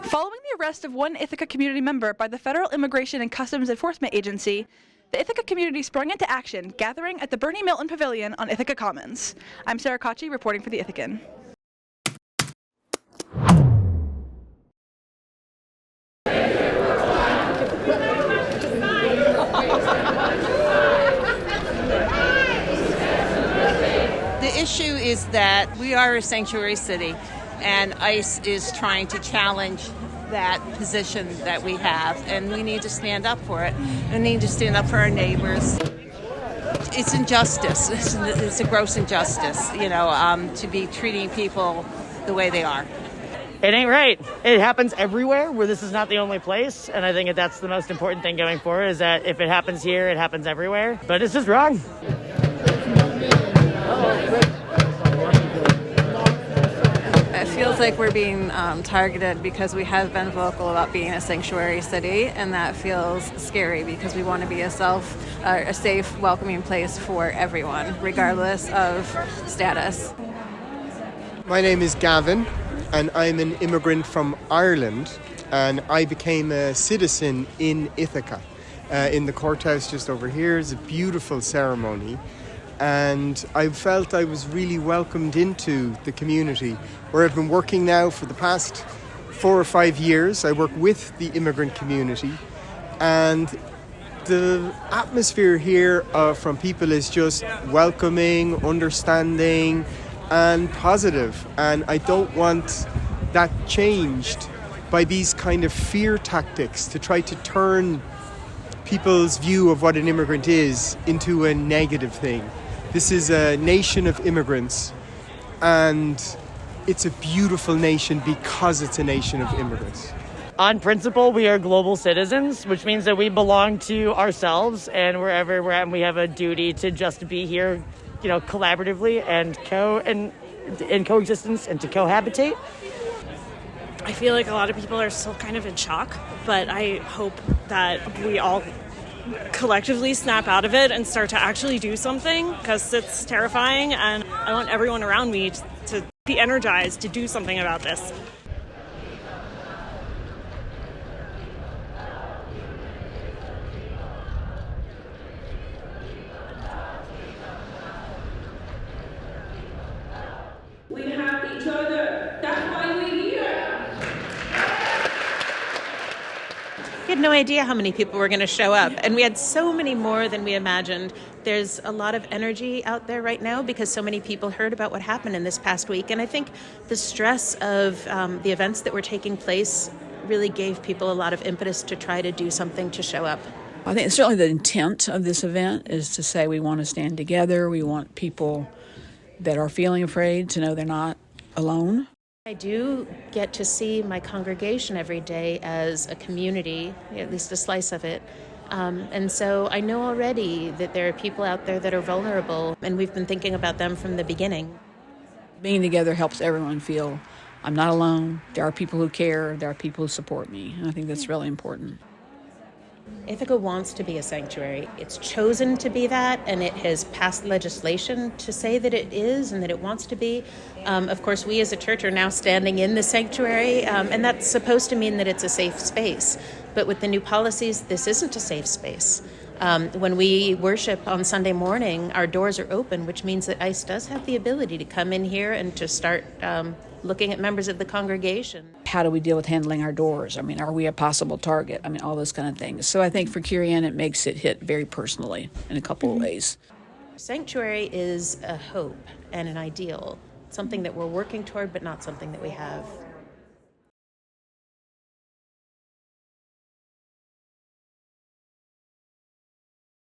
Following the arrest of one Ithaca community member by the Federal Immigration and Customs Enforcement Agency, the Ithaca community sprung into action, gathering at the Bernie Milton Pavilion on Ithaca Commons. I'm Sarah Cochi, reporting for the Ithacan. The issue is that we are a sanctuary city, and ICE is trying to challenge that position that we have, and we need to stand up for it. We need to stand up for our neighbors. It's injustice. It's a gross injustice, to be treating people the way they are. It ain't right. It happens everywhere where this is not the only place, and I think that's the most important thing going forward is that if it happens here, it happens everywhere. But it's just wrong. It feels like we're being targeted because we have been vocal about being a sanctuary city, and that feels scary because we want to be a safe, welcoming place for everyone, regardless of status. My name is Gavin, and I'm an immigrant from Ireland, and I became a citizen in Ithaca, in the courthouse just over here. It's a beautiful ceremony. And I felt I was really welcomed into the community, where I've been working now for the past 4 or 5 years. I work with the immigrant community, and the atmosphere here from people is just welcoming, understanding, and positive. And I don't want that changed by these kind of fear tactics to try to turn people's view of what an immigrant is into a negative thing. This is a nation of immigrants, and it's a beautiful nation because it's a nation of immigrants. On principle, we are global citizens, which means that we belong to ourselves, and wherever we're at, and we have a duty to just be here, collaboratively and in coexistence and to cohabitate. I feel like a lot of people are still kind of in shock, but I hope that we all collectively snap out of it and start to actually do something, because it's terrifying, and I want everyone around me to be energized to do something about this. We have each other. That's why we're here. We had no idea how many people were going to show up, and we had so many more than we imagined. There's a lot of energy out there right now because so many people heard about what happened in this past week, and I think the stress of the events that were taking place really gave people a lot of impetus to try to do something to show up. I think certainly the intent of this event is to say we want to stand together. We want people that are feeling afraid to know they're not alone. I do get to see my congregation every day as a community, at least a slice of it. And so I know already that there are people out there that are vulnerable, and we've been thinking about them from the beginning. Being together helps everyone feel I'm not alone. There are people who care. There are people who support me. And I think that's really important. Ithaca wants to be a sanctuary. It's chosen to be that, and it has passed legislation to say that it is and that it wants to be. Of course, we as a church are now standing in the sanctuary, and that's supposed to mean that it's a safe space. But with the new policies, this isn't a safe space. When we worship on Sunday morning, our doors are open, which means that ICE does have the ability to come in here and to start looking at members of the congregation. How do we deal with handling our doors? Are we a possible target? All those kind of things. So I think for Kirian, it makes it hit very personally in a couple of ways. Sanctuary is a hope and an ideal, something that we're working toward, but not something that we have.